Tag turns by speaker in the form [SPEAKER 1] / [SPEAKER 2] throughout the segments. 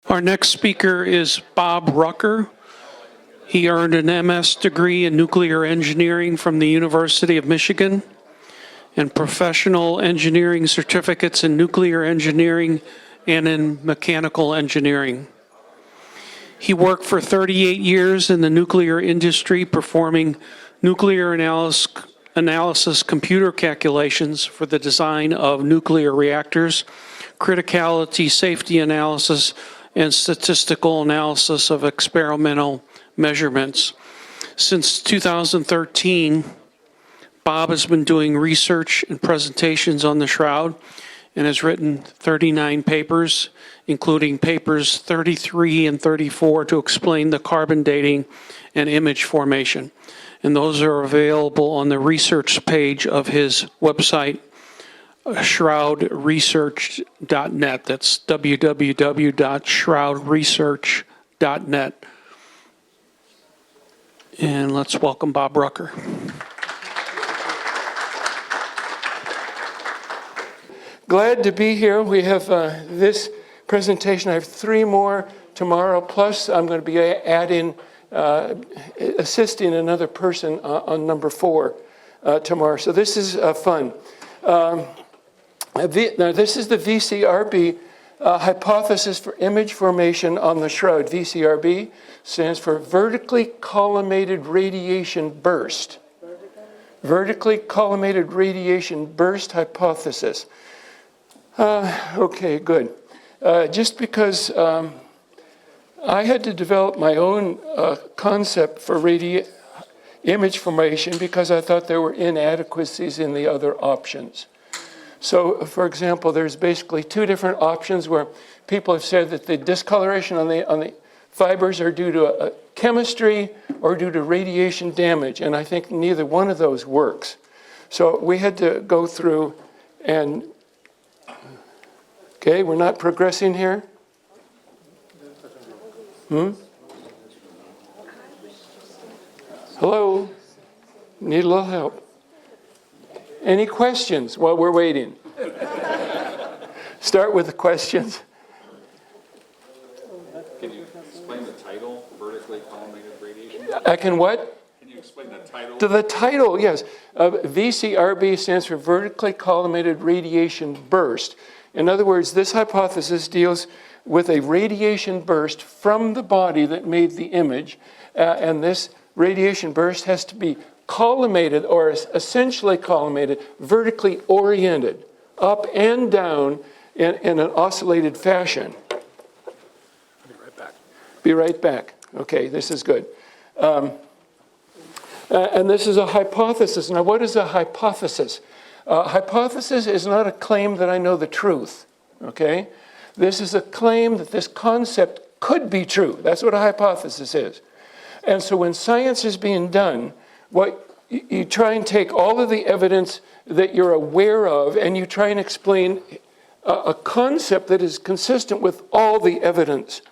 [SPEAKER 1] Our next speaker is Bob Rucker. He earned an MS degree in nuclear engineering from the University of Michigan and professional engineering certificates in nuclear engineering and in mechanical engineering. He worked for 38 years in the nuclear industry performing nuclear analysis computer calculations for the design of nuclear reactors, criticality safety analysis, and statistical analysis of experimental measurements. Since 2013, Bob has been doing research and presentations on the Shroud and has written 39 papers, including papers 33 and 34 to explain the carbon dating and image formation. And those are available on the research page of his website, shroudresearch.net. That's www.shroudresearch.net. And let's welcome Bob Rucker.
[SPEAKER 2] Glad to be here. We have this presentation. I have 3 more tomorrow, plus I'm going to be adding, assisting another person on number 4 tomorrow. So this is fun. Now this is the VCRB hypothesis for image formation on the Shroud. VCRB stands for Vertically Collimated Radiation Burst. Vertically Collimated Radiation Burst hypothesis. Okay, good. Just because I had to develop my own concept for image formation because I thought there were inadequacies in the other options. So, for example, there's basically 2 different options where people have said that the discoloration on the fibers are due to chemistry or due to radiation damage, and I think neither one of those works. So we had to go through and, okay, we're not progressing here? Hello? Need a little help. Any questions while we're waiting? Start with the questions.
[SPEAKER 3] Can you explain the title, Vertically Collimated Radiation?
[SPEAKER 2] I can what?
[SPEAKER 3] Can you explain the title?
[SPEAKER 2] To the title, yes. VCRB stands for Vertically Collimated Radiation Burst. In other words, this hypothesis deals with a radiation burst from the body that made the image, and this radiation burst has to be collimated, or essentially collimated, vertically oriented, up and down in an oscillated fashion.
[SPEAKER 1] I'll be right back.
[SPEAKER 2] Be right back. Okay, this is good. And this is a hypothesis. Now, what is a hypothesis? Hypothesis is not a claim that I know the truth, okay? This is a claim that this concept could be true. That's what a hypothesis is. And so when science is being done, what you try and take all of the evidence that you're aware of and you try and explain a concept that is consistent with all the evidence.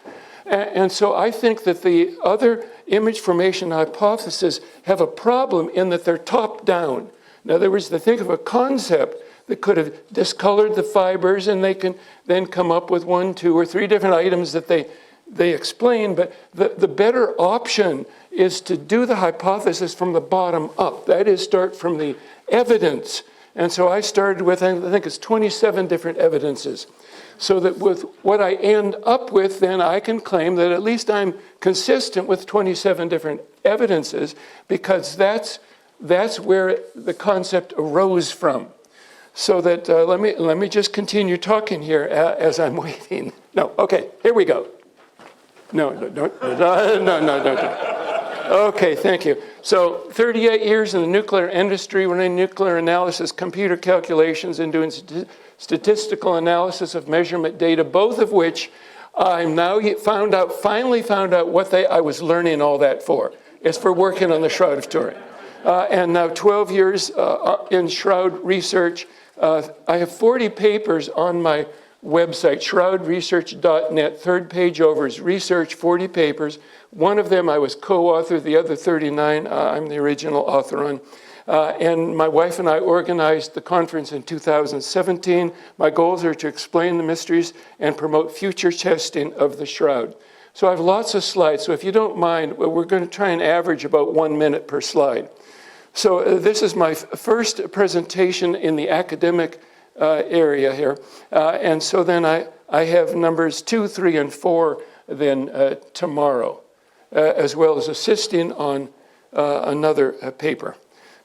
[SPEAKER 2] And so I think that the other image formation hypotheses have a problem in that they're top down. In other words, they think of a concept that could have discolored the fibers and they can then come up with 1, 2, or 3 different items that they explain, but the better option is to do the hypothesis from the bottom up. That is, start from the evidence. And so I started with, I think it's 27 different evidences. So that with what I end up with, then I can claim that at least I'm consistent with 27 different evidences, because that's where the concept arose from. So that, let me just continue talking here as I'm waiting. No, okay, here we go. No. Okay, thank you. So 38 years in the nuclear industry, running nuclear analysis, computer calculations, and doing statistical analysis of measurement data, both of which I'm now finally found out what I was learning all that for. It's for working on the Shroud of Turin. And now 12 years in Shroud research. I have 40 papers on my website, shroudresearch.net. 3rd page over is research, 40 papers. One of them I was co-author, the other 39 I'm the original author on. And my wife and I organized the conference in 2017. My goals are to explain the mysteries and promote future testing of the shroud. So I have lots of slides. So if you don't mind, we're going to try and average about 1 minute per slide. So this is my first presentation in the academic area here. And so then I have numbers 2, 3, and 4 then tomorrow, as well as assisting on another paper.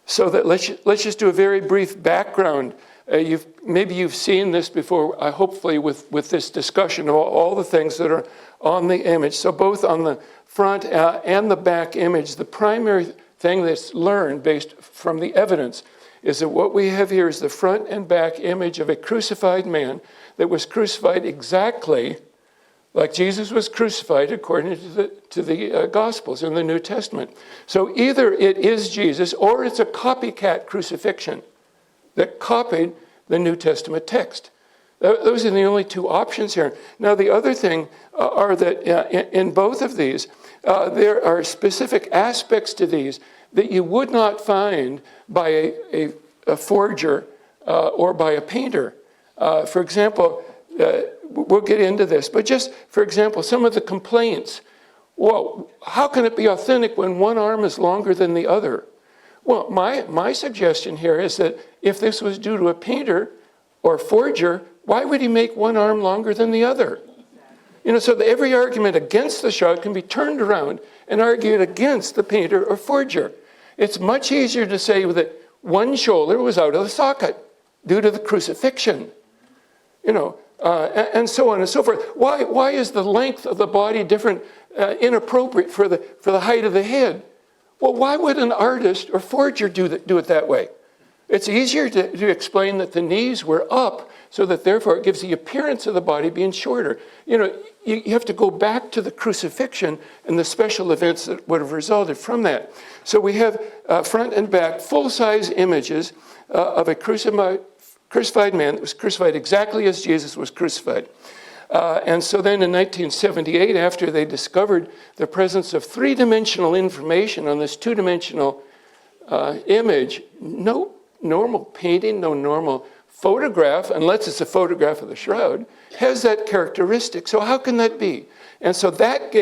[SPEAKER 2] So that let's just do a very brief background. Maybe you've seen this before, hopefully with this discussion of all the things that are on the image. So both on the front and the back image, the primary thing that's learned based from the evidence is that what we have here is the front and back image of a crucified man that was crucified exactly like Jesus was crucified according to the Gospels in the New Testament. So either it is Jesus or it's a copycat crucifixion that copied the New Testament text. Those are the only two options here. Now, the other thing are that in both of these, there are specific aspects to these that you would not find by a forger or by a painter. For example, we'll get into this, but just, for example, some of the complaints. Well, how can it be authentic when one arm is longer than the other? Well, my suggestion here is that if this was due to a painter or forger, why would he make one arm longer than the other? So that every argument against the shroud can be turned around and argued against the painter or forger. It's much easier to say that one shoulder was out of the socket due to the crucifixion, and so on and so forth. Why is the length of the body different, inappropriate for the height of the head? Well, why would an artist or forger do it that way? It's easier to explain that the knees were up so that therefore it gives the appearance of the body being shorter. You have to go back to the crucifixion and the special events that would have resulted from that. So we have front and back full-size images of a crucified man that was crucified exactly as Jesus was crucified. And so then in 1978, after they discovered the presence of three-dimensional information on this two-dimensional image, no normal painting, no normal photograph, unless it's a photograph of the shroud, has that characteristic. So how can that be? And so that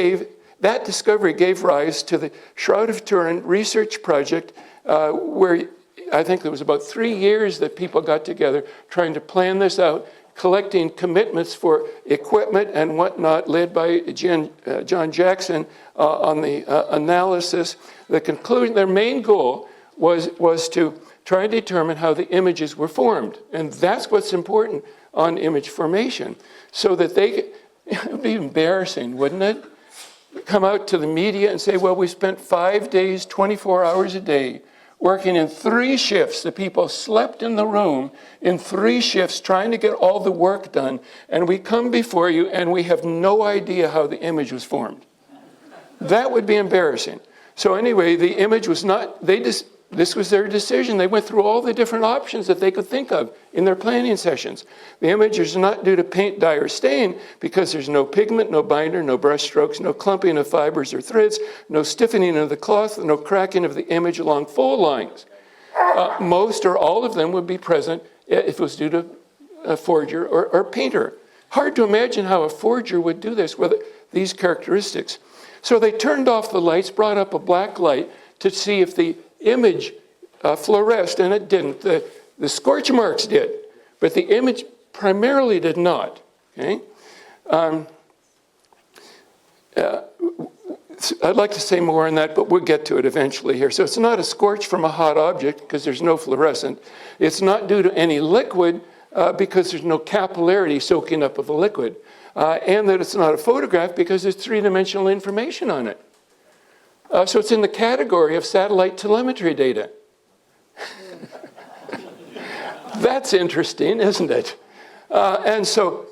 [SPEAKER 2] discovery gave rise to the Shroud of Turin research project, where I think there was about 3 years that people got together trying to plan this out, collecting commitments for equipment and whatnot, led by John Jackson on the analysis. The conclusion, their main goal was to try and determine how the images were formed. And that's what's important on image formation. So that it would be embarrassing, wouldn't it? Come out to the media and say, well, we spent 5 days, 24 hours a day, working in 3 shifts. The people slept in the room in 3 shifts trying to get all the work done. And we come before you and we have no idea how the image was formed. That would be embarrassing. So anyway, the image was not, this was their decision. They went through all the different options that they could think of in their planning sessions. The image is not due to paint, dye, or stain because there's no pigment, no binder, no brush strokes, no clumping of fibers or threads, no stiffening of the cloth, no cracking of the image along fold lines. Most or all of them would be present if it was due to a forger or painter. Hard to imagine how a forger would do this with these characteristics. So they turned off the lights, brought up a black light to see if the image fluoresced, and it didn't. The scorch marks did, but the image primarily did not. Okay? I'd like to say more on that, but we'll get to it eventually here. So it's not a scorch from a hot object because there's no fluorescent. It's not due to any liquid because there's no capillarity soaking up of a liquid. And that it's not a photograph because there's three-dimensional information on it. So it's in the category of satellite telemetry data. That's interesting, isn't it? And so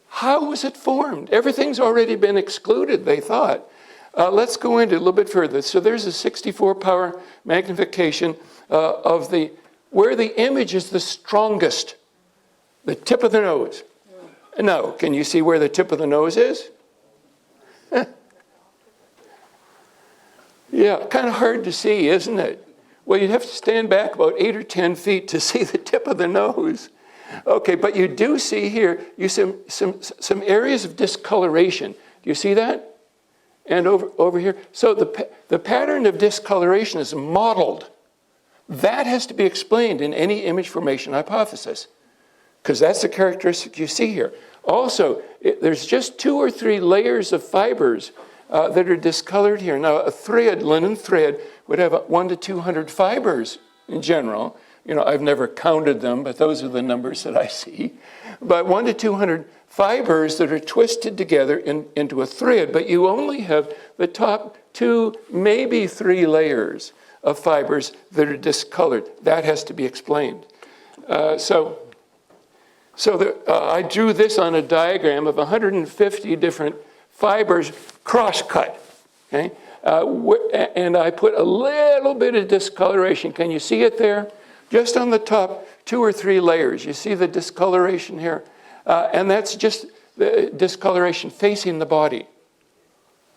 [SPEAKER 2] how was it formed? Everything's already been excluded, they thought. Let's go into a little bit further. So there's a 64 power magnification of where the image is the strongest, the tip of the nose. Now, can you see where the tip of the nose is? Yeah, kind of hard to see, isn't it? Well, you'd have to stand back about 8 or 10 feet to see the tip of the nose. Okay, but you do see here, you see some areas of discoloration. Do you see that? And over here. So the pattern of discoloration is modeled. That has to be explained in any image formation hypothesis, because that's the characteristic you see here. Also, there's just 2 or 3 layers of fibers that are discolored here. Now, a thread, linen thread, would have 100 to 200 fibers in general. You know, I've never counted them, but those are the numbers that I see. But 100 to 200 fibers that are twisted together into a thread, but you only have the top 2, maybe 3 layers of fibers that are discolored. That has to be explained. I drew this on a diagram of 150 different fibers cross-cut, okay? And I put a little bit of discoloration. Can you see it there? Just on the top 2 or 3 layers. You see the discoloration here? And that's just the discoloration facing the body.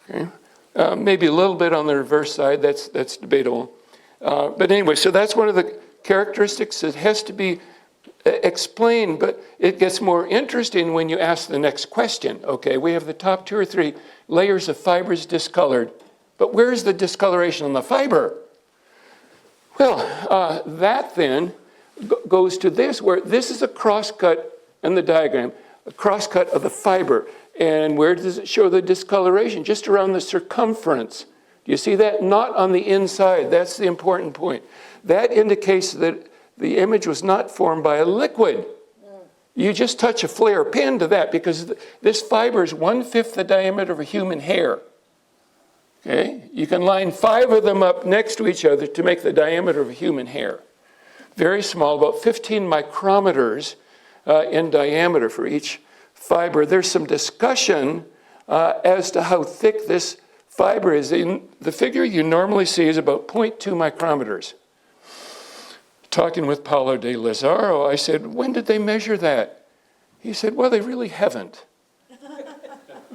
[SPEAKER 2] Okay? Maybe a little bit on the reverse side. That's debatable. But anyway, so that's one of the characteristics that has to be explained, but it gets more interesting when you ask the next question. Okay, we have the top 2 or 3 layers of fibers discolored, but where's the discoloration on the fiber? Well, that then goes to this, where this is a crosscut in the diagram, a crosscut of the fiber. And where does it show the discoloration? Just around the circumference. Do you see that? Not on the inside. That's the important point. That indicates that the image was not formed by a liquid. You just touch a flare pin to that, because this fiber is 1/5 the diameter of a human hair. Okay? You can line 5 of them up next to each other to make the diameter of a human hair. Very small, about 15 micrometers in diameter for each fiber. There's some discussion as to how thick this fiber is. The figure you normally see is about 0.2 micrometers. Talking with Paulo de Lazaro, I said, when did they measure that? He said, well, they really haven't.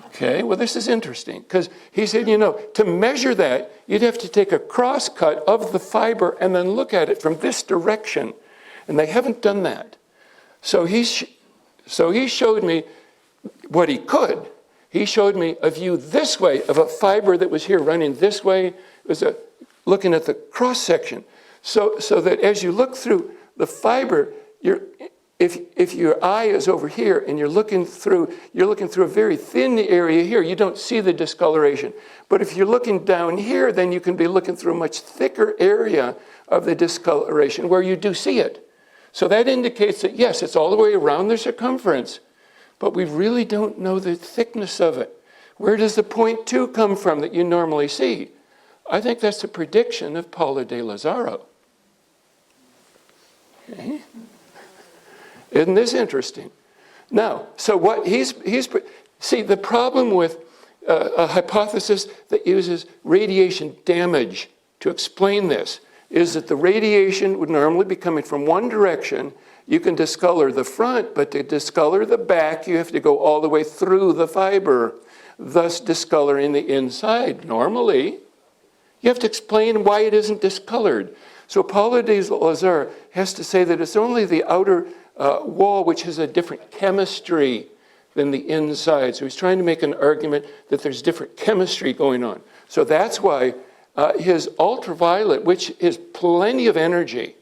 [SPEAKER 2] Okay, well, this is interesting, because he said, you know, to measure that, you'd have to take a cross cut of the fiber and then look at it from this direction, and they haven't done that. So he showed me what he could. He showed me a view this way of a fiber that was here running this way. It was looking at the cross section. So that as you look through the fiber, if your eye is over here and you're looking through a very thin area here, you don't see the discoloration. But if you're looking down here, then you can be looking through a much thicker area of the discoloration where you do see it. So that indicates that, yes, it's all the way around the circumference, but we really don't know the thickness of it. Where does the 0.2 come from that you normally see? I think that's a prediction of Paulo de Lazaro. Okay. Isn't this interesting? Now, so what see, the problem with a hypothesis that uses radiation damage to explain this is that the radiation would normally be coming from one direction. You can discolor the front, but to discolor the back, you have to go all the way through the fiber, thus discoloring the inside. Normally, you have to explain why it isn't discolored. So Paulo de Lazaro has to say that it's only the outer wall which has a different chemistry than the inside. So he's trying to make an argument that there's different chemistry going on. So that's why his ultraviolet, which is plenty of energy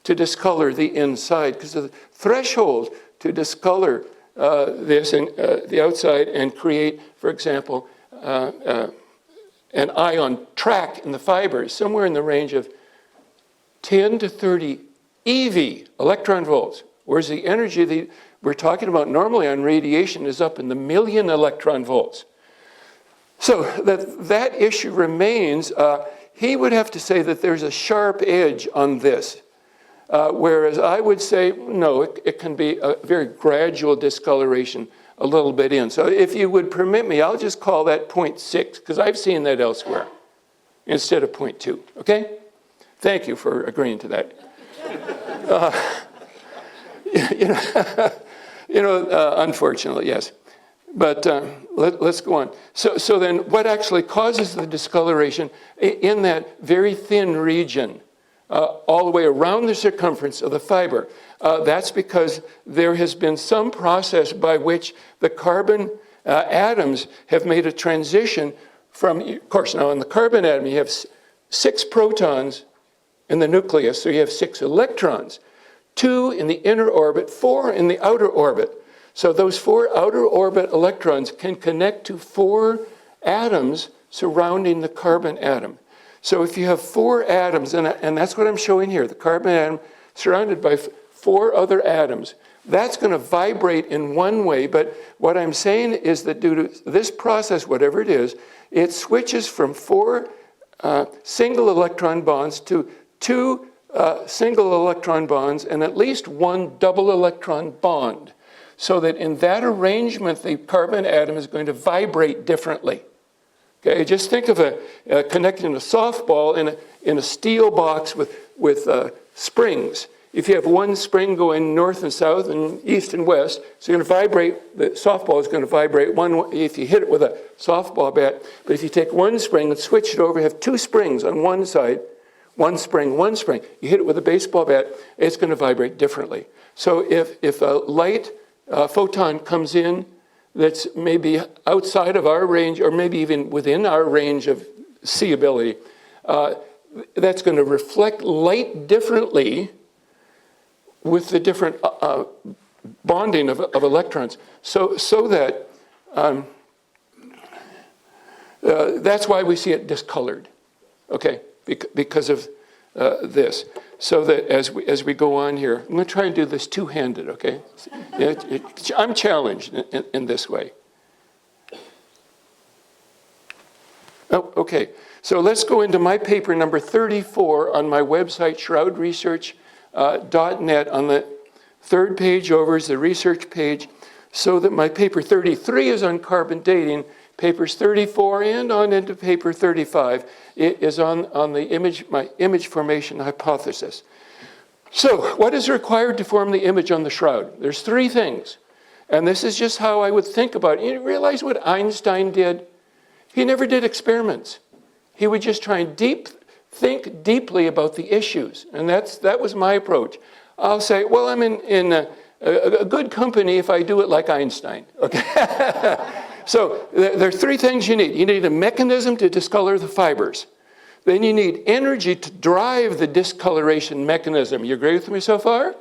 [SPEAKER 2] to discolor the inside, because the threshold to discolor this and the outside and create, for example, an ion track in the fibers, somewhere in the range of 10 to 30 eV, electron volts, whereas the energy we're talking about normally on radiation is up in the million electron volts. So that issue remains. He would have to say that there's a sharp edge on this, whereas I would say, no, it can be a very gradual discoloration a little bit in. So if you would permit me, I'll just call that 0.6, because I've seen that elsewhere, instead of 0.2, okay? Thank you for agreeing to that. Unfortunately, yes. But let's go on. So then what actually causes the discoloration in that very thin region all the way around the circumference of the fiber. That's because there has been some process by which the carbon atoms have made a transition from, of course, now in the carbon atom, you have 6 protons in the nucleus, so you have 6 electrons, 2 in the inner orbit, 4 in the outer orbit. So those 4 outer orbit electrons can connect to 4 atoms surrounding the carbon atom. So if you have 4 atoms, and that's what I'm showing here, the carbon atom surrounded by 4 other atoms, that's going to vibrate in one way, but what I'm saying is that due to this process, whatever it is, it switches from 4 single electron bonds to 2 single electron bonds and at least 1 double electron bond, so that in that arrangement, the carbon atom is going to vibrate differently. Okay, just think of connecting a softball in a steel box with springs. If you have one spring going north and south and east and west, so you're going to vibrate, the softball is going to vibrate one if you hit it with a softball bat. But if you take one spring and switch it over, have 2 springs on one side, one spring, you hit it with a baseball bat, it's going to vibrate differently. So if a light photon comes in that's maybe outside of our range, or maybe even within our range of seeability, that's going to reflect light differently with the different bonding of electrons. So that that's why we see it discolored, okay, because of this. So that as we go on here, I'm going to try and do this two-handed, okay? I'm challenged in this way. Oh, okay, so let's go into my paper number 34 on my website, shroudresearch.net. On the 3rd page over is the research page, so that my paper 33 is on carbon dating. Papers 34 and on into paper 35 is on my image formation hypothesis. So what is required to form the image on the shroud? There's 3 things. And this is just how I would think about it. You realize what Einstein did? He never did experiments. He would just try and think deeply about the issues. And that was my approach. I'll say, well, I'm in a good company if I do it like Einstein. Okay. So there are 3 things you need. You need a mechanism to discolor the fibers. Then you need energy to drive the discoloration mechanism. You agree with me so far?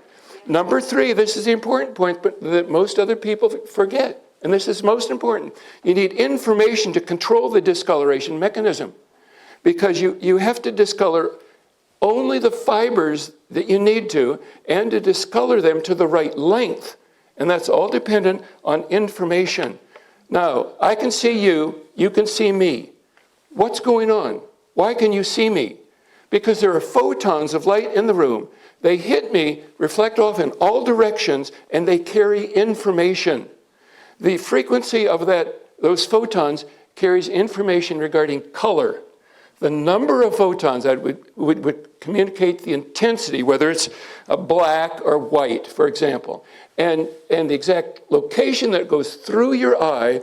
[SPEAKER 2] Number 3, this is the important point, but that most other people forget. And this is most important. You need information to control the discoloration mechanism. Because you have to discolor only the fibers that you need to, and to discolor them to the right length. And that's all dependent on information. Now, I can see you, you can see me. What's going on? Why can you see me? Because there are photons of light in the room. They hit me, reflect off in all directions, and they carry information. The frequency of those photons carries information regarding color. The number of photons that would communicate the intensity, whether it's black or white, for example. And the exact location that goes through your eye,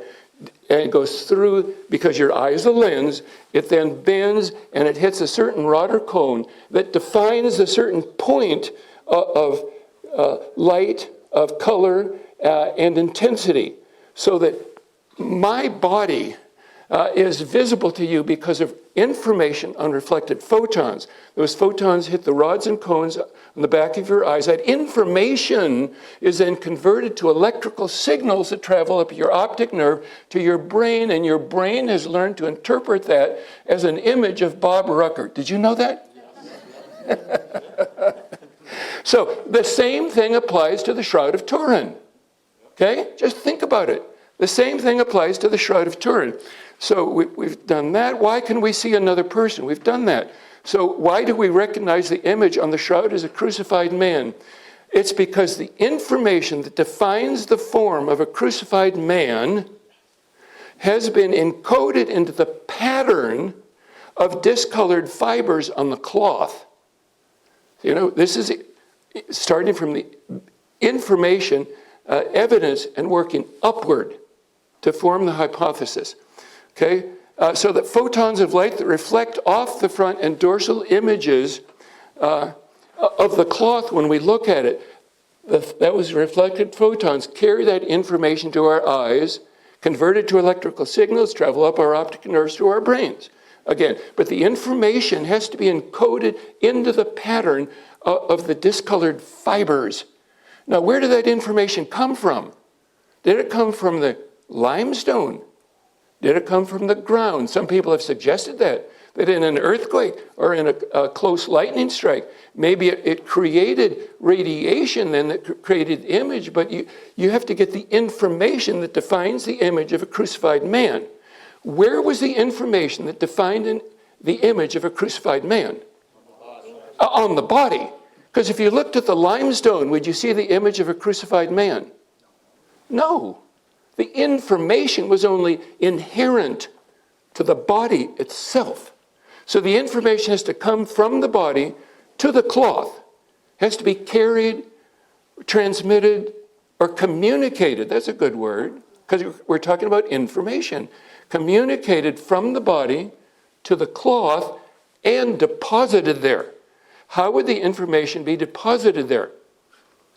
[SPEAKER 2] and it goes through, because your eye is a lens, it then bends and it hits a certain rod or cone that defines a certain point of light, of color, and intensity. So that my body is visible to you because of information on reflected photons. Those photons hit the rods and cones on the back of your eyes. That information is then converted to electrical signals that travel up your optic nerve to your brain, and your brain has learned to interpret that as an image of Bob Rucker. Did you know that? Yes. So the same thing applies to the Shroud of Turin. Okay? Just think about it. The same thing applies to the Shroud of Turin. So we've done that. Why can we see another person? We've done that. So why do we recognize the image on the shroud as a crucified man? It's because the information that defines the form of a crucified man has been encoded into the pattern of discolored fibers on the cloth. You know, this is starting from the information, evidence, and working upward to form the hypothesis. Okay, so that photons of light that reflect off the front and dorsal images of the cloth when we look at it. That was reflected photons carry that information to our eyes, convert it to electrical signals, travel up our optic nerves to our brains. Again, but the information has to be encoded into the pattern of the discolored fibers. Now, where did that information come from? Did it come from the limestone? Did it come from the ground? Some people have suggested that in an earthquake or in a close lightning strike, maybe it created radiation then that created the image, but you have to get the information that defines the image of a crucified man. Where was the information that defined the image of a crucified man? On the body. Because if you looked at the limestone, would you see the image of a crucified man? No. The information was only inherent to the body itself. So the information has to come from the body to the cloth. It has to be carried, transmitted, or communicated. That's a good word, because we're talking about information. Communicated from the body to the cloth and deposited there. How would the information be deposited there?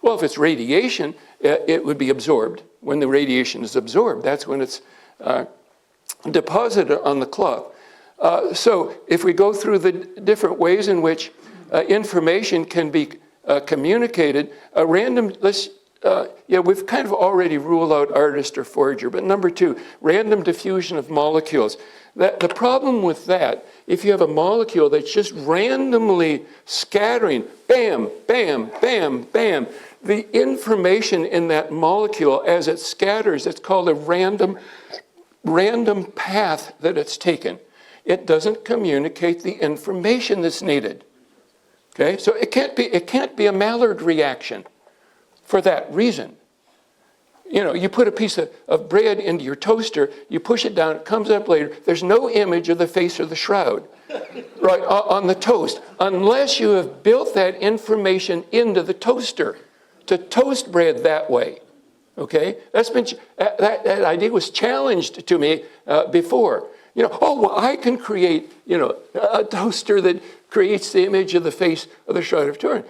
[SPEAKER 2] Well, if it's radiation, it would be absorbed. When the radiation is absorbed, that's when it's deposited on the cloth. So if we go through the different ways in which information can be communicated, we've kind of already ruled out artist or forger, but number 2, random diffusion of molecules. The problem with that, if you have a molecule that's just randomly scattering, bam, bam, bam, bam, the information in that molecule as it scatters, it's called a random path that it's taken. It doesn't communicate the information that's needed. Okay, so it can't be a Maillard reaction for that reason. You know, you put a piece of bread into your toaster, you push it down, it comes up later, there's no image of the face or the shroud, right, on the toast, unless you have built that information into the toaster to toast bread that way. Okay, that idea was challenged to me before. You know, oh, well, I can create, a toaster that creates the image of the face of the Shroud of Turin.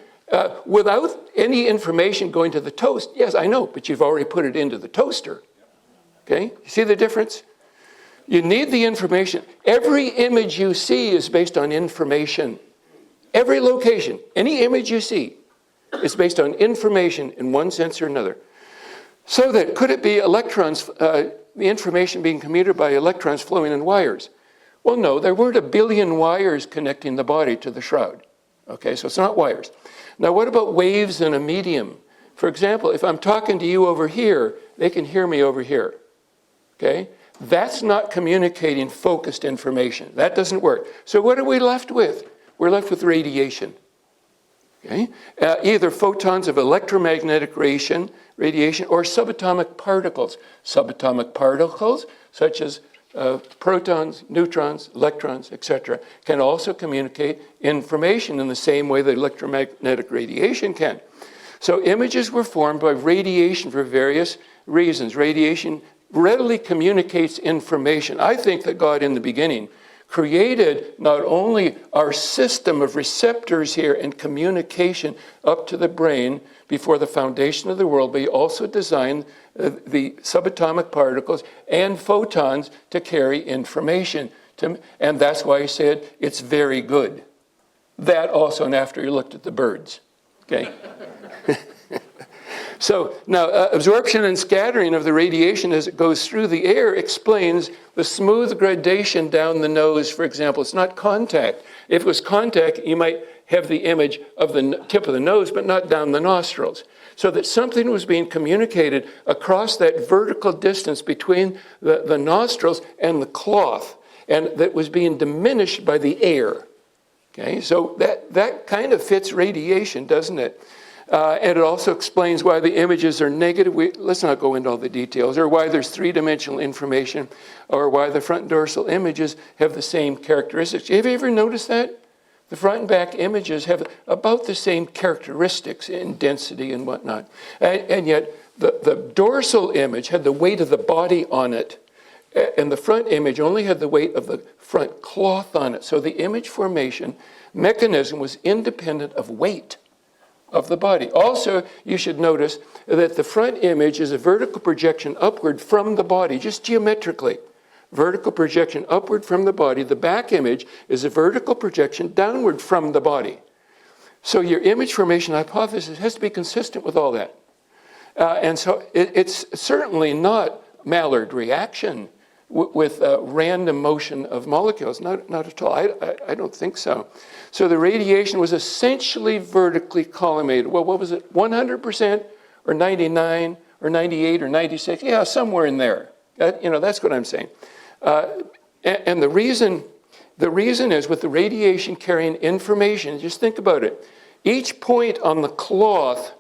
[SPEAKER 2] Without any information going to the toast, yes, I know, but you've already put it into the toaster. Okay, you see the difference? You need the information. Every image you see is based on information. Every location, any image you see is based on information in one sense or another. So that, could it be electrons, the information being communicated by electrons flowing in wires? Well, no, there weren't 1 billion wires connecting the body to the shroud. Okay, so it's not wires. Now, what about waves in a medium? For example, if I'm talking to you over here, they can hear me over here. Okay, that's not communicating focused information. That doesn't work. So what are we left with? We're left with radiation. Okay, either photons of electromagnetic radiation or subatomic particles. Subatomic particles, such as protons, neutrons, electrons, etc., can also communicate information in the same way that electromagnetic radiation can. So images were formed by radiation for various reasons. Radiation readily communicates information. I think that God in the beginning created not only our system of receptors here and communication up to the brain before the foundation of the world, but he also designed the subatomic particles and photons to carry information. And that's why he said it's very good. That also, and after he looked at the birds. Okay. So now, absorption and scattering of the radiation as it goes through the air explains the smooth gradation down the nose, for example. It's not contact. If it was contact, you might have the image of the tip of the nose, but not down the nostrils. So that something was being communicated across that vertical distance between the nostrils and the cloth, and that was being diminished by the air. Okay, so that kind of fits radiation, doesn't it? And it also explains why the images are negative. Let's not go into all the details, or why there's three-dimensional information, or why the front and dorsal images have the same characteristics. Have you ever noticed that? The front and back images have about the same characteristics in density and whatnot. And yet the dorsal image had the weight of the body on it, And the front image only had the weight of the front cloth on it. So the image formation mechanism was independent of weight of the body. Also, you should notice that the front image is a vertical projection upward from the body, just geometrically. Vertical projection upward from the body. The back image is a vertical projection downward from the body. So your image formation hypothesis has to be consistent with all that. And so it's certainly not Maillard reaction with random motion of molecules. Not at all. I don't think so. So the radiation was essentially vertically collimated. Well, what was it? 100% or 99 or 98 or 96? Yeah, somewhere in there. That's what I'm saying. And the reason is with the radiation carrying information, just think about it. Each point on the cloth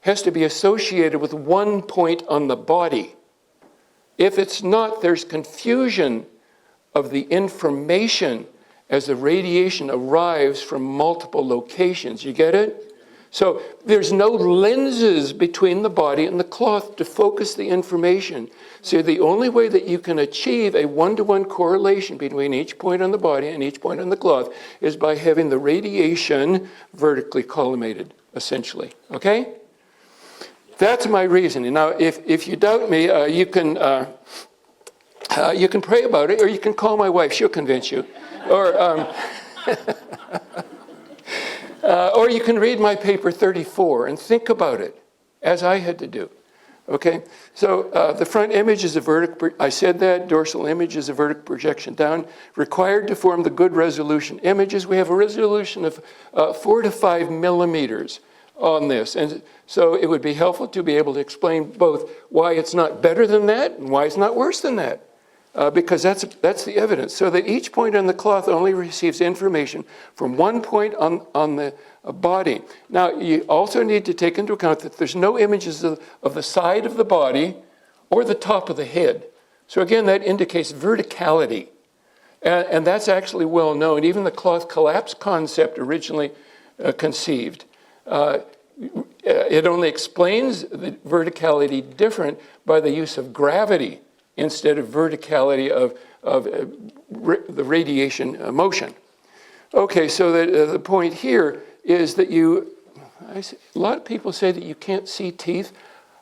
[SPEAKER 2] has to be associated with one point on the body. If it's not, there's confusion of the information as the radiation arrives from multiple locations. You get it? So there's no lenses between the body and the cloth to focus the information. So the only way that you can achieve a one-to-one correlation between each point on the body and each point on the cloth is by having the radiation vertically collimated, essentially. Okay? That's my reasoning. Now, if you doubt me, you can pray about it, or you can call my wife. She'll convince you. Or you can read my paper 34 and think about it, as I had to do. Okay? So the front image is a vertical, I said that, dorsal image is a vertical projection down. Required to form the good resolution images, we have a resolution of 4 to 5 millimeters on this. And so it would be helpful to be able to explain both why it's not better than that and why it's not worse than that. Because that's the evidence. So that each point on the cloth only receives information from one point on the body. Now, you also need to take into account that there's no images of the side of the body or the top of the head. So again, that indicates verticality. And that's actually well known. Even the cloth collapse concept originally conceived. It only explains the verticality different by the use of gravity instead of verticality of the radiation motion. Okay, so the point here is that a lot of people say that you can't see teeth.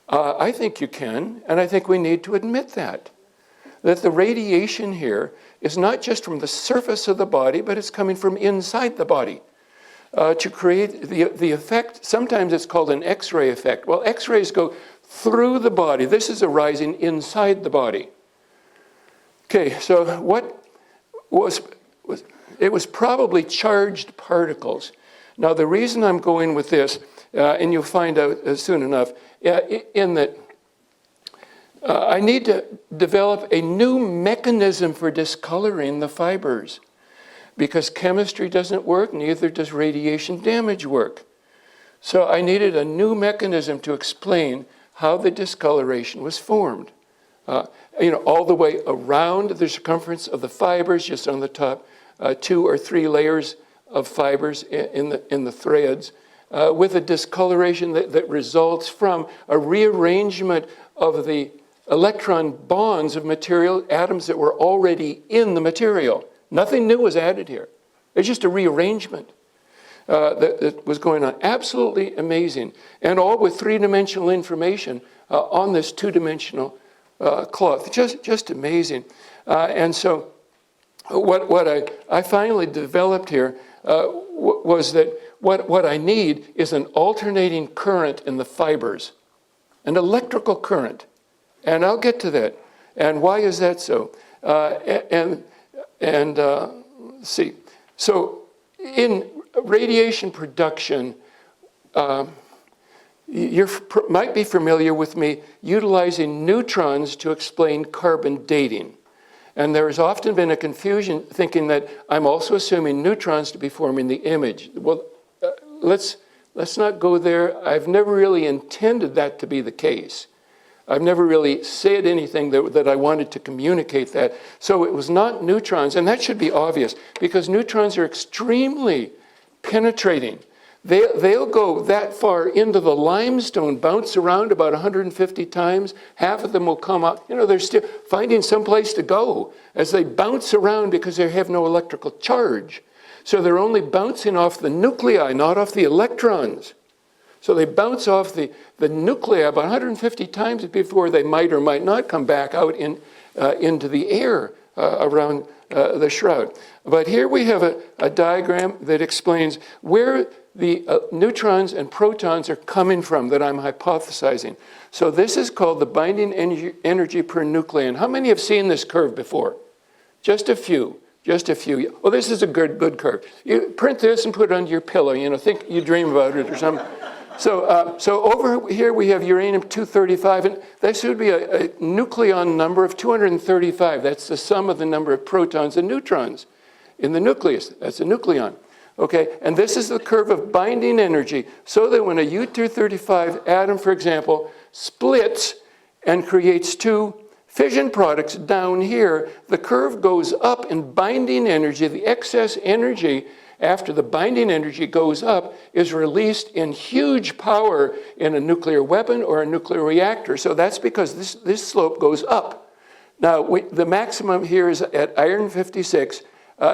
[SPEAKER 2] I think you can, and I think we need to admit that the radiation here is not just from the surface of the body, but it's coming from inside the body. To create the effect, sometimes it's called an X-ray effect. Well, X-rays go through the body. This is arising inside the body. Okay, so what it was probably charged particles. Now, the reason I'm going with this, and you'll find out soon enough, in that I need to develop a new mechanism for discoloring the fibers. Because chemistry doesn't work, neither does radiation damage work. So I needed a new mechanism to explain how the discoloration was formed. All the way around the circumference of the fibers, just on the top, 2 or 3 layers of fibers in the threads, with a discoloration that results from a rearrangement of the electron bonds of material atoms that were already in the material. Nothing new was added here. It's just a rearrangement that was going on. Absolutely amazing. And all with 3-dimensional information on this 2-dimensional cloth. Just amazing. And so what I finally developed here was that what I need is an alternating current in the fibers, an electrical current. And I'll get to that. And why is that so? See, so in radiation production, you might be familiar with me utilizing neutrons to explain carbon dating. And there has often been a confusion thinking that I'm also assuming neutrons to be forming the image. Well, let's not go there. I've never really intended that to be the case. I've never really said anything that I wanted to communicate that. So it was not neutrons, and that should be obvious, because neutrons are extremely penetrating. They'll go that far into the limestone, bounce around about 150 times. Half of them will come up. They're still finding some place to go as they bounce around because they have no electrical charge. So they're only bouncing off the nuclei, not off the electrons. So they bounce off the nuclei about 150 times before they might or might not come back out into the air around the shroud. But here we have a diagram that explains where the neutrons and protons are coming from that I'm hypothesizing. So this is called the binding energy per nucleon. How many have seen this curve before? Just a few. Just a few. Well, this is a good curve. You print this and put it under your pillow. Think you dream about it or something. So over here we have uranium-235, and that should be a nucleon number of 235. That's the sum of the number of protons and neutrons in the nucleus. That's a nucleon. Okay, and this is the curve of binding energy, so that when a U-235 atom, for example, splits and creates two fission products down here, the curve goes up in binding energy. The excess energy after the binding energy goes up is released in huge power in a nuclear weapon or a nuclear reactor. So that's because this slope goes up. Now, the maximum here is at iron-56.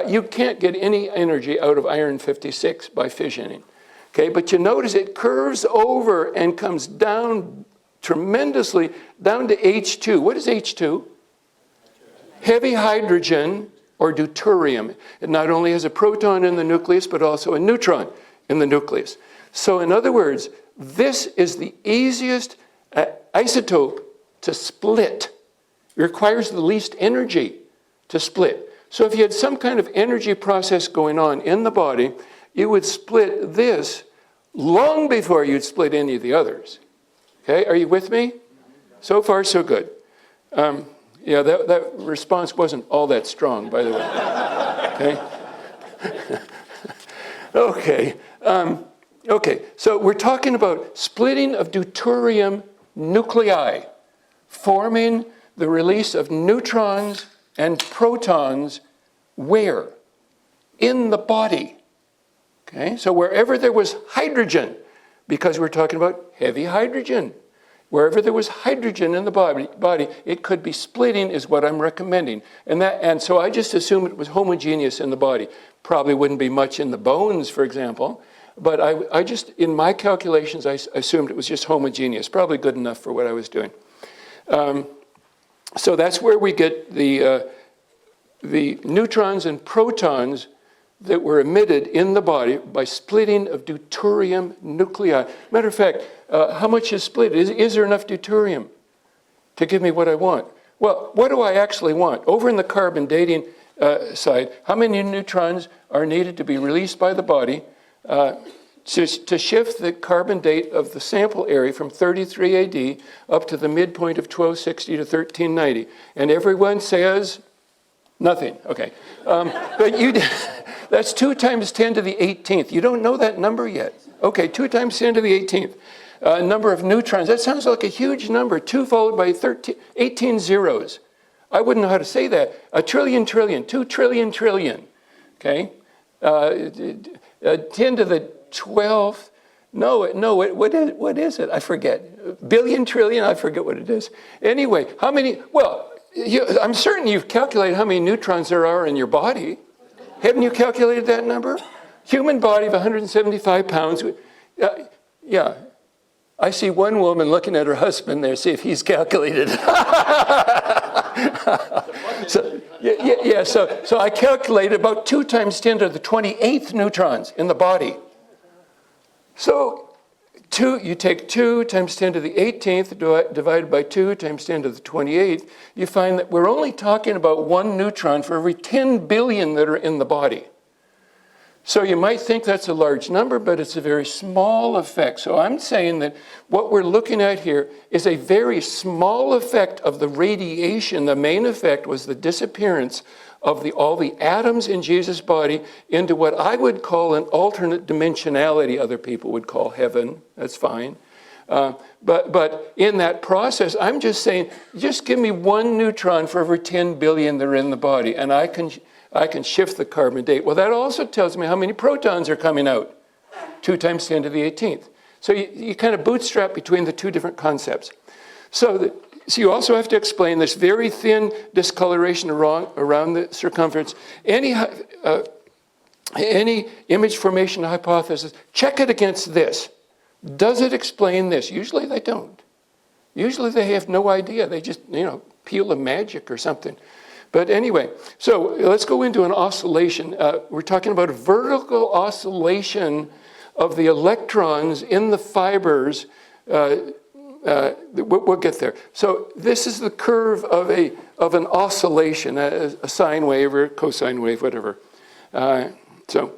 [SPEAKER 2] You can't get any energy out of iron-56 by fissioning. Okay, but you notice it curves over and comes down tremendously down to H2. What is H2? Heavy hydrogen, or deuterium. It not only has a proton in the nucleus, but also a neutron in the nucleus. So in other words, this is the easiest isotope to split. It requires the least energy to split. So if you had some kind of energy process going on in the body, you would split this long before you'd split any of the others. Okay, are you with me? So far, so good. Yeah, that response wasn't all that strong, by the way. Okay. Okay, so we're talking about splitting of deuterium nuclei, forming the release of neutrons and protons where? In the body. Okay, so wherever there was hydrogen, because we're talking about heavy hydrogen. Wherever there was hydrogen in the body, it could be splitting is what I'm recommending. And so I just assumed it was homogeneous in the body. Probably wouldn't be much in the bones, for example. But I just, in my calculations, I assumed it was just homogeneous. Probably good enough for what I was doing. So that's where we get the neutrons and protons that were emitted in the body by splitting of deuterium nuclei. Matter of fact, how much is split? Is there enough deuterium to give me what I want? Well, what do I actually want? Over in the carbon dating side, how many neutrons are needed to be released by the body to shift the carbon date of the sample area from 33 AD up to the midpoint of 1260 to 1390? And everyone says nothing. Okay. But that's 2 times 10 to the 18th. You don't know that number yet. Okay, 2 times 10 to the 18th. Number of neutrons. That sounds like a huge number. 2 followed by 18 zeros. I wouldn't know how to say that. A trillion, 2 trillion, trillion. Okay? 10 to the 12th. No, what is it? I forget. Billion, trillion, I forget what it is. Anyway, how many, well, I'm certain you've calculated how many neutrons there are in your body. Haven't you calculated that number? Human body of 175 pounds. Yeah. I see one woman looking at her husband there, see if he's calculated. So I calculated about 2 times 10 to the 28th neutrons in the body. So you take 2 times 10 to the 18th divided by 2 times 10 to the 28th, you find that we're only talking about 1 neutron for every 10 billion that are in the body. So you might think that's a large number, but it's a very small effect. So I'm saying that what we're looking at here is a very small effect of the radiation. The main effect was the disappearance of all the atoms in Jesus' body into what I would call an alternate dimensionality. Other people would call heaven. That's fine. But in that process, I'm just saying, just give me 1 neutron for every 10 billion that are in the body, and I can shift the carbon date. Well, that also tells me how many protons are coming out. 2 times 10 to the 18th. So you kind of bootstrap between the two different concepts. So you also have to explain this very thin discoloration around the circumference. Any image formation hypothesis, check it against this. Does it explain this? Usually they don't. Usually they have no idea. They just, peel a magic or something. But anyway, so let's go into an oscillation. We're talking about a vertical oscillation of the electrons in the fibers. We'll get there. So this is the curve of an oscillation, a sine wave or a cosine wave, whatever. So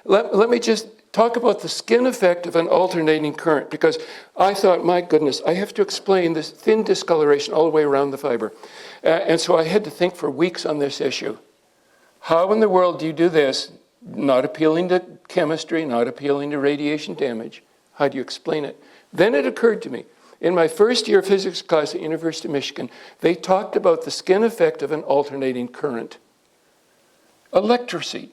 [SPEAKER 2] let me just talk about the skin effect of an alternating current, because I thought, my goodness, I have to explain this thin discoloration all the way around the fiber. And so I had to think for weeks on this issue. How in the world do you do this? Not appealing to chemistry, not appealing to radiation damage. How do you explain it? Then it occurred to me, in my first year physics class at University of Michigan, they talked about the skin effect of an alternating current. Electricity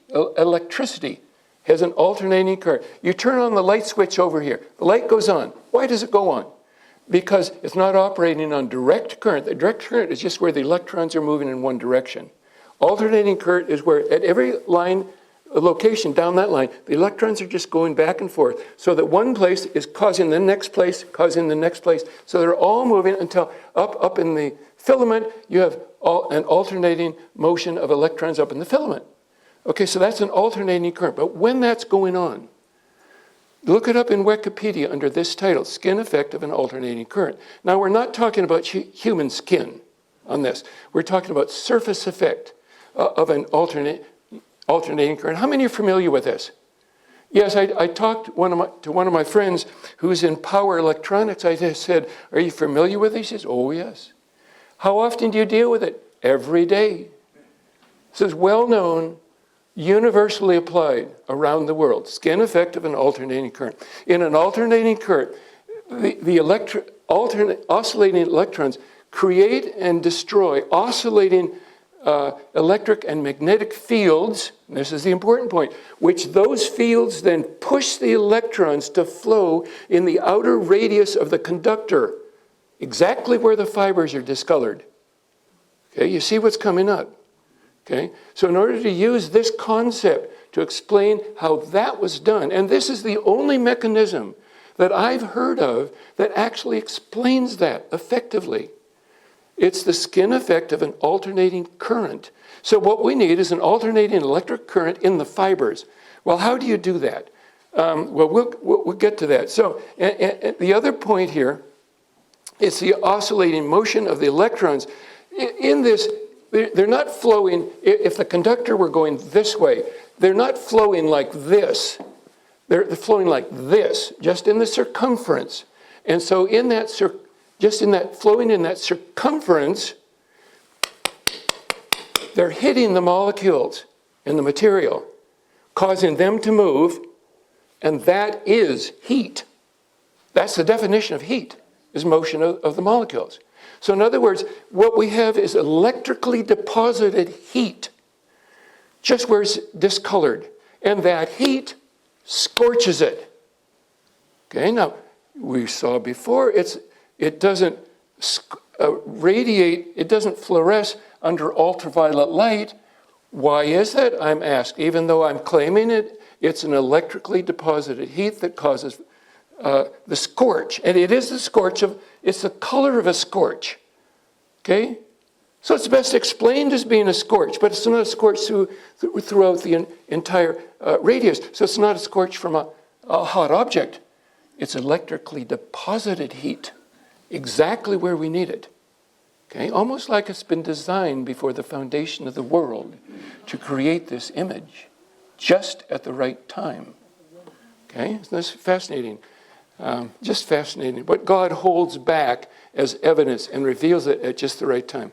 [SPEAKER 2] has an alternating current. You turn on the light switch over here. The light goes on. Why does it go on? Because it's not operating on direct current. The direct current is just where the electrons are moving in one direction. Alternating current is where at every line, location down that line, the electrons are just going back and forth, so that one place is causing the next place, causing the next place. So they're all moving until up in the filament, you have an alternating motion of electrons up in the filament. Okay, so that's an alternating current. But when that's going on, look it up in Wikipedia under this title, Skin Effect of an Alternating Current. Now, we're not talking about human skin on this. We're talking about surface effect of an alternating current. How many are familiar with this? Yes, I talked to one of my friends who's in power electronics. I just said, are you familiar with it? He says, oh, yes. How often do you deal with it? Every day. This is well known, universally applied around the world. Skin effect of an alternating current. In an alternating current, the oscillating electrons create and destroy oscillating electric and magnetic fields, and this is the important point, which those fields then push the electrons to flow in the outer radius of the conductor, exactly where the fibers are discolored. Okay, you see what's coming up. Okay, so in order to use this concept to explain how that was done, and this is the only mechanism that I've heard of that actually explains that effectively. It's the skin effect of an alternating current. So what we need is an alternating electric current in the fibers. Well, how do you do that? We'll get to that. So and the other point here is the oscillating motion of the electrons. In this, they're not flowing, if the conductor were going this way, they're not flowing like this. They're flowing like this, just in the circumference. And so in that flowing in that circumference, they're hitting the molecules in the material, causing them to move, and that is heat. That's the definition of heat, is motion of the molecules. So in other words, what we have is electrically deposited heat, just where it's discolored, and that heat scorches it. Okay, now, we saw before, it doesn't radiate, it doesn't fluoresce under ultraviolet light. Why is that, I'm asked? Even though I'm claiming it's an electrically deposited heat that causes the scorch. And it is the scorch it's the color of a scorch. Okay? So it's best explained as being a scorch, but it's not a scorch throughout the entire radius. So it's not a scorch from a hot object. It's electrically deposited heat, exactly where we need it. Okay? Almost like it's been designed before the foundation of the world to create this image, just at the right time. Okay? Isn't this fascinating? Just fascinating. What God holds back as evidence and reveals it at just the right time.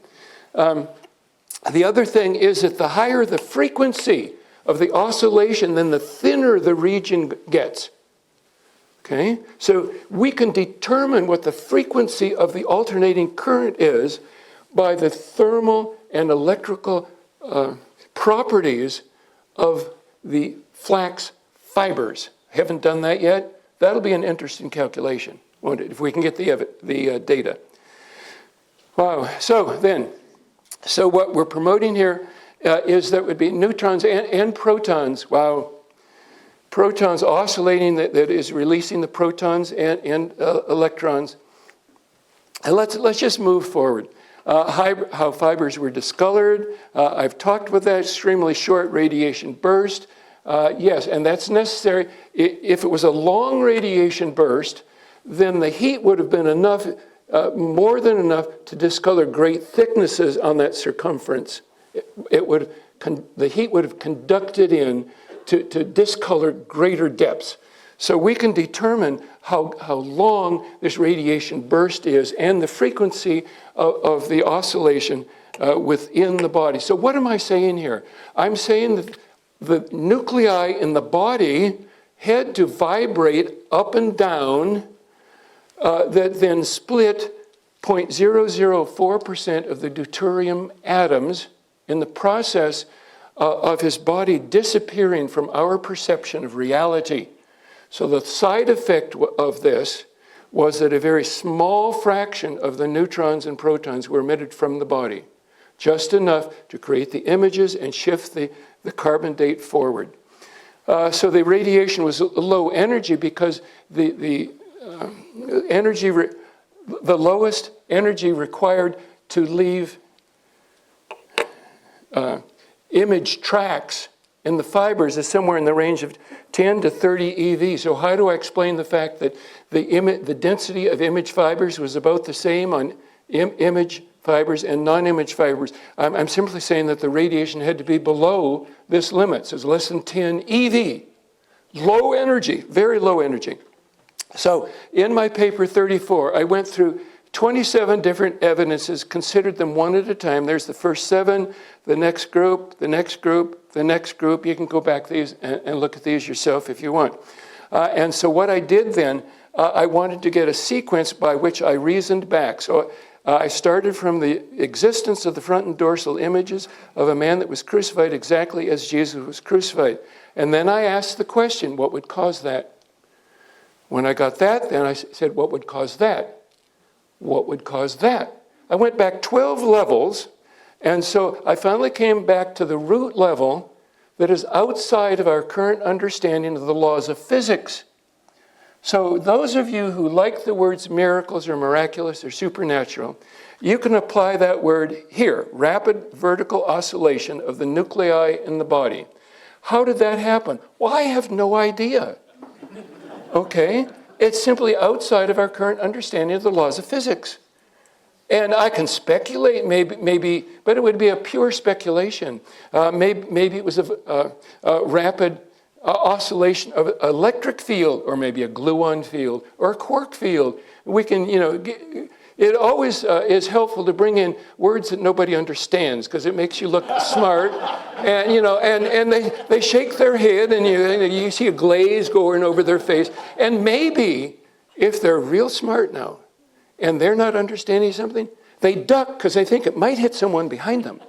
[SPEAKER 2] The other thing is that the higher the frequency of the oscillation, then the thinner the region gets. Okay? So we can determine what the frequency of the alternating current is by the thermal and electrical properties of the flax fibers. Haven't done that yet. That'll be an interesting calculation, won't it, if we can get the data. Wow. So what we're promoting here is that would be neutrons and protons. Wow. Protons oscillating that is releasing the protons and electrons. And let's just move forward. How fibers were discolored. I've talked with that extremely short radiation burst. Yes, and that's necessary. If it was a long radiation burst, then the heat would have been enough, more than enough to discolor great thicknesses on that circumference. The heat would have conducted in to discolor greater depths. So we can determine how long this radiation burst is and the frequency of the oscillation within the body. So what am I saying here? I'm saying that the nuclei in the body had to vibrate up and down that then split 0.004% of the deuterium atoms in the process of his body disappearing from our perception of reality. So the side effect of this was that a very small fraction of the neutrons and protons were emitted from the body, just enough to create the images and shift the carbon date forward. So the radiation was low energy because the lowest energy required to leave image tracks in the fibers is somewhere in the range of 10 to 30 eV. So how do I explain the fact that the density of image fibers was about the same on image fibers and non-image fibers? I'm simply saying that the radiation had to be below this limit. So it's less than 10 eV. Low energy, very low energy. So in my paper 34, I went through 27 different evidences, considered them one at a time. There's the first 7, the next group, the next group, the next group. You can go back these and look at these yourself if you want. And so what I did then, I wanted to get a sequence by which I reasoned back. So I started from the existence of the front and dorsal images of a man that was crucified exactly as Jesus was crucified. And then I asked the question, what would cause that? When I got that, then I said, what would cause that? What would cause that? I went back 12 levels, and so I finally came back to the root level that is outside of our current understanding of the laws of physics. So those of you who like the words miracles or miraculous or supernatural, you can apply that word here, rapid vertical oscillation of the nuclei in the body. How did that happen? Well, I have no idea. Okay? It's simply outside of our current understanding of the laws of physics. And I can speculate, maybe, but it would be a pure speculation. Maybe it was a rapid oscillation of an electric field, or maybe a gluon field, or a quark field. We can, it always is helpful to bring in words that nobody understands, because it makes you look smart. And, and they shake their head, and you see a glaze going over their face. And maybe, if they're real smart now, and they're not understanding something, they duck because they think it might hit someone behind them.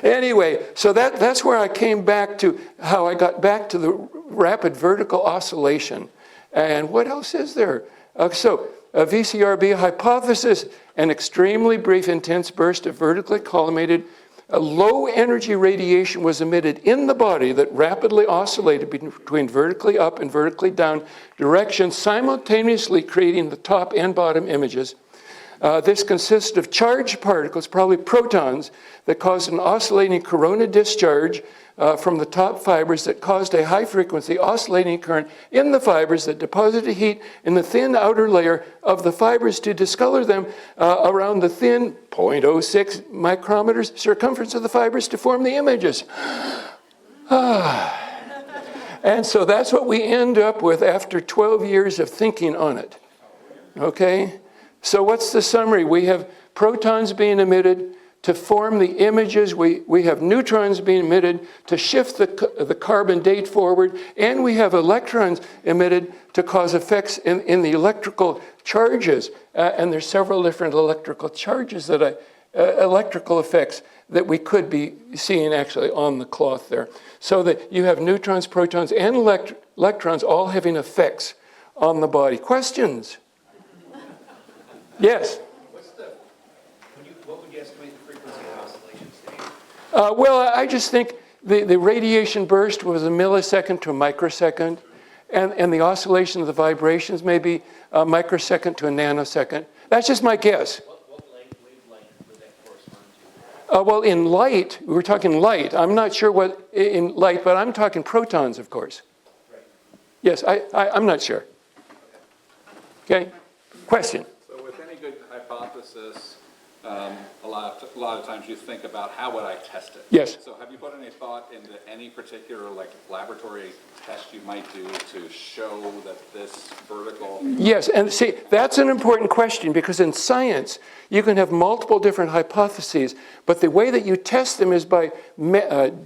[SPEAKER 2] Anyway, so that's where I came back to, how I got back to the rapid vertical oscillation. And what else is there? So a VCRB hypothesis, an extremely brief, intense burst of vertically collimated, low energy radiation was emitted in the body that rapidly oscillated between vertically up and vertically down directions, simultaneously creating the top and bottom images. This consisted of charged particles, probably protons, that caused an oscillating corona discharge from the top fibers that caused a high-frequency oscillating current in the fibers that deposited heat in the thin outer layer of the fibers to discolor them around the thin 0.06 micrometers circumference of the fibers to form the images. And so that's what we end up with after 12 years of thinking on it. Okay? So what's the summary? We have protons being emitted to form the images. We have neutrons being emitted to shift the carbon date forward, and we have electrons emitted to cause effects in the electrical charges. And there's several different electrical charges electrical effects that we could be seeing actually on the cloth there. So that you have neutrons, protons, and electrons all having effects on the body. Questions? Yes?
[SPEAKER 4] What would you estimate the frequency of oscillations to be?
[SPEAKER 2] Well, I just think the radiation burst was a millisecond to a microsecond, and the oscillation of the vibrations may be a microsecond to a nanosecond. That's just my guess.
[SPEAKER 4] What wavelength would that correspond to?
[SPEAKER 2] Well, in light, we're talking light. I'm not sure what in light, but I'm talking protons, of course.
[SPEAKER 4] Right.
[SPEAKER 2] Yes, I'm not sure. Okay? Question?
[SPEAKER 3] So with any good hypothesis, a lot of times you think about how would I test it?
[SPEAKER 2] Yes.
[SPEAKER 3] So have you put any thought into any particular like laboratory test you might do to show that this vertical?
[SPEAKER 2] Yes, and see, that's an important question because in science, you can have multiple different hypotheses, but the way that you test them is by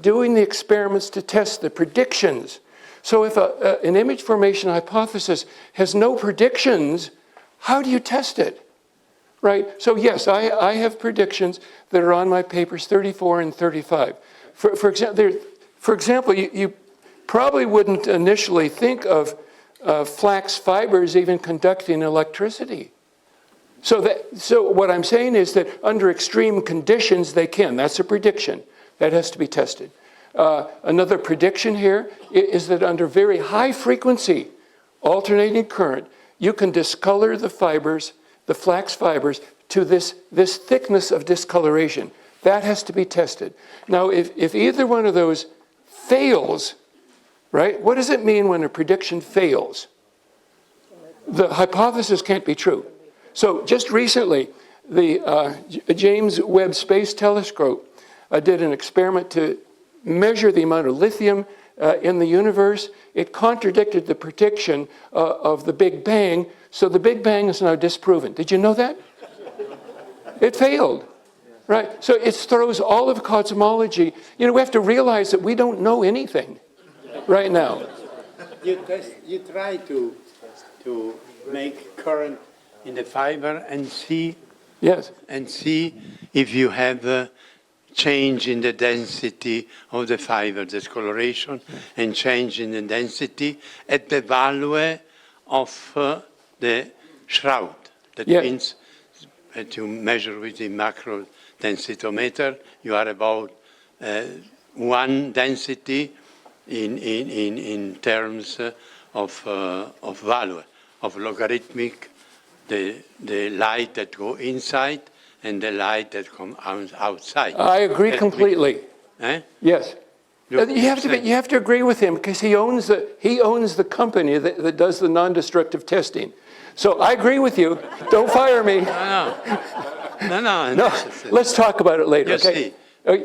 [SPEAKER 2] doing the experiments to test the predictions. So if an image formation hypothesis has no predictions, how do you test it? Right? So yes, I have predictions that are on my papers 34 and 35. For example, you probably wouldn't initially think of flax fibers even conducting electricity. So what I'm saying is that under extreme conditions, they can. That's a prediction. That has to be tested. Another prediction here is that under very high frequency alternating current, you can discolor the fibers, the flax fibers, to this thickness of discoloration. That has to be tested. Now, if either one of those fails, right, what does it mean when a prediction fails? The hypothesis can't be true. So just recently, the James Webb Space Telescope did an experiment to measure the amount of lithium in the universe. It contradicted the prediction of the Big Bang, so the Big Bang is now disproven. Did you know that? It failed, right? So it throws all of cosmology. You know, we have to realize that we don't know anything right now.
[SPEAKER 5] You try to make current in the fiber and see
[SPEAKER 2] Yes.
[SPEAKER 5] if you have a change in the density of the fiber, discoloration, and change in the density at the value of the shroud. That means to measure with the macro densitometer, you are about one density in terms of value, of logarithmic, the light that go inside and the light that come outside.
[SPEAKER 2] I agree completely. Yes. You have to agree with him because he owns the company that does the non-destructive testing. So I agree with you. Don't fire me.
[SPEAKER 5] No.
[SPEAKER 2] Let's talk about it later.
[SPEAKER 5] You
[SPEAKER 2] Okay.
[SPEAKER 5] see,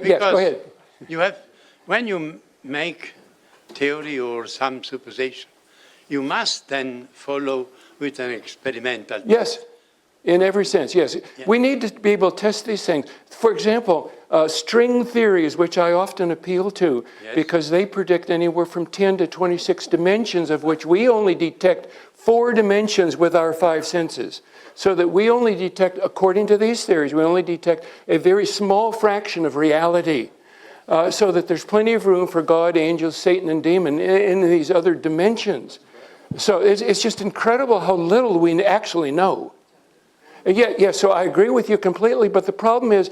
[SPEAKER 2] Yes. Go ahead.
[SPEAKER 5] When you make theory or some supposition, you must then follow with an experimental test.
[SPEAKER 2] Yes. In every sense, yes.
[SPEAKER 5] Yeah.
[SPEAKER 2] We need to be able to test these things. For example, string theories, which I often appeal to, because they predict anywhere from 10 to 26 dimensions, of which we only detect 4 dimensions with our 5 senses. So that we only detect, according to these theories, we only detect a very small fraction of reality. So that there's plenty of room for God, angels, Satan, and demon in these other dimensions. So it's just incredible how little we actually know. Yeah, so I agree with you completely, but the problem is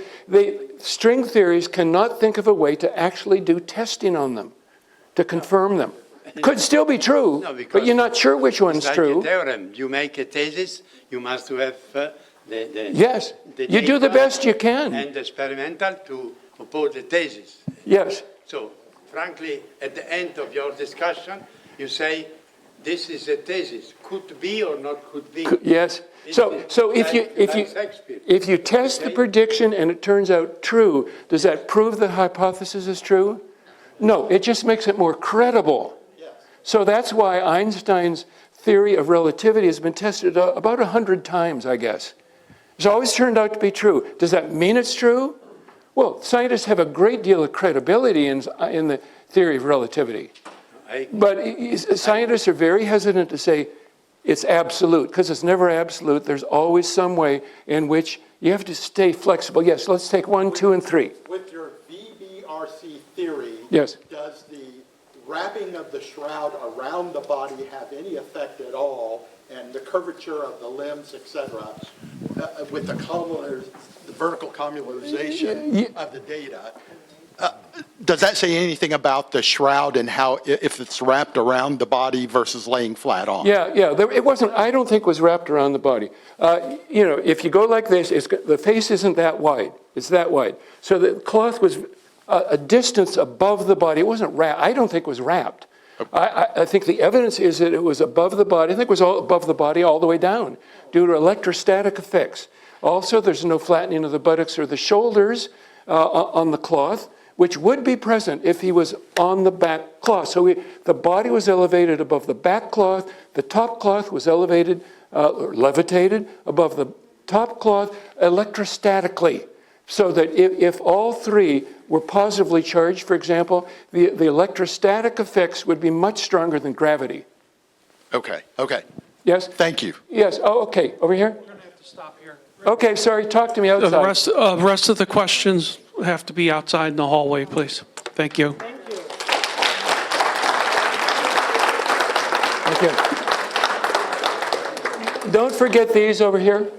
[SPEAKER 2] string theories cannot think of a way to actually do testing on them, to confirm them. Could still be true, but you're not sure which one's true.
[SPEAKER 5] Like a theorem. You make a thesis, you must have
[SPEAKER 2] Yes, you do the best you can.
[SPEAKER 5] and experimental to oppose the thesis.
[SPEAKER 2] Yes.
[SPEAKER 5] So, frankly, at the end of your discussion, you say, this is a thesis, could be or not could be.
[SPEAKER 2] Yes. So if you test the prediction and it turns out true, does that prove the hypothesis is true? No, it just makes it more credible. So that's why Einstein's theory of relativity has been tested about 100 times, I guess. It's always turned out to be true. Does that mean it's true? Well, scientists have a great deal of credibility in the theory of relativity. But scientists are very hesitant to say it's absolute, because it's never absolute. There's always some way in which you have to stay flexible. Yes, let's take 1, 2, and 3.
[SPEAKER 3] With your
[SPEAKER 6] RC theory,
[SPEAKER 2] Yes.
[SPEAKER 6] does the wrapping of the shroud around the body have any effect at all, and the curvature of the limbs, et cetera, with the vertical commutarization of the data, does that say anything about the shroud and how, if it's wrapped around the body versus laying flat on?
[SPEAKER 2] Yeah, it wasn't, I don't think it was wrapped around the body. If you go like this, the face isn't that wide. It's that wide. So the cloth was a distance above the body. It wasn't wrapped. I don't think it was wrapped. I think the evidence is that it was above the body. I think it was all above the body all the way down due to electrostatic effects. Also, there's no flattening of the buttocks or the shoulders on the cloth, which would be present if he was on the back cloth. So the body was elevated above the back cloth, the top cloth was elevated or levitated above the top cloth electrostatically, so that if all three were positively charged, for example, the electrostatic effects would be much stronger than gravity.
[SPEAKER 6] Okay.
[SPEAKER 2] Yes?
[SPEAKER 6] Thank you.
[SPEAKER 2] Yes, okay, over here?
[SPEAKER 1] We're going to have to stop here.
[SPEAKER 2] Okay, sorry, talk to me outside.
[SPEAKER 1] The rest of the questions have to be outside in the hallway, please. Thank you.
[SPEAKER 2] Okay. Don't forget these over here.